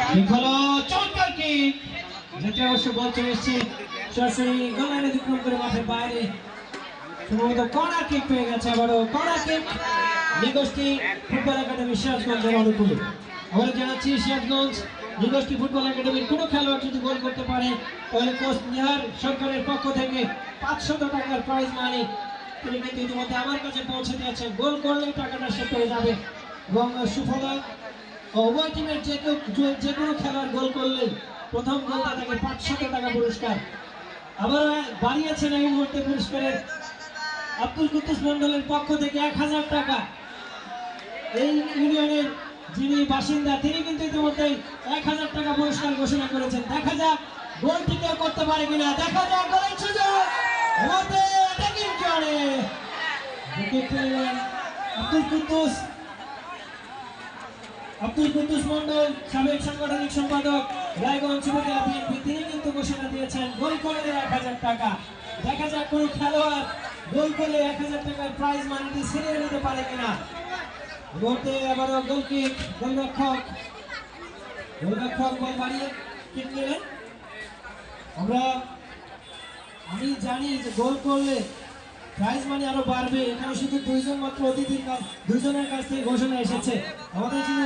হলো চমৎকার কিক, যেটা অবশ্য বল চলে এসছে সরাসরি গোল লাইনে অতিক্রম করে মাঠের বাইরে। সম্ভবত কর্নার কিক পেয়ে গেছে, আবারও কর্নার কিক নিগোষ্ঠী ফুটবল একাডেমি সিরাজগঞ্জের অনুকূলে। আমরা জানাচ্ছি সিরাজগঞ্জ নিগোষ্ঠী ফুটবল একাডেমির কোনো খেলোয়াড় যদি গোল করতে পারে তাহলে কোচ নিহার সরকারের পক্ষ থেকে 500 টাকার প্রাইজ মানি তিনি কিন্তু ইতিমধ্যে আমার কাছে পৌঁছে দিয়েছেন। গোল করলেই টাকাটা সে পেয়ে যাবে এবং সুফলা উভয় টিমের যে কোনো খেলোয়াড় গোল করলেই প্রথম গোলটা তাকে 500 টাকা পুরস্কার। আবার বাড়িয়েছেন এই মুহূর্তে পুরস্কারের আব্দুল কুদ্দুস মন্ডলের পক্ষ থেকে 1000 টাকা। এই ইউনিয়নের যিনি বাসিন্দা তিনি কিন্তু ইতিমধ্যেই 1000 টাকা পুরস্কার ঘোষণা করেছেন। দেখা যাক গোলটি কেউ করতে পারে কিনা, দেখা যাক গোলের সুযোগ আব্দুল কুদ্দুস মন্ডল, সাবেক সাংগঠনিক সম্পাদক রায়গঞ্জ উপজেলা বিএনপি, তিনি কিন্তু ঘোষণা দিয়েছেন গোল করলে 1000 টাকা। দেখা যাক কোন খেলোয়াড় গোল করলে 1000 টাকার প্রাইজ মানিটি ছিনিয়ে নিতে পারে কিনা। মুহূর্তে আবারও গোল কিক, গোলরক্ষক বল বাড়িয়ে কিক নিলেন। আমি জানি যে গোল করলে প্রাইজ মানি আরো বাড়বে। এখানে শুধু দুইজনের কাছ থেকে ঘোষণা এসেছে। আমাদের যিনি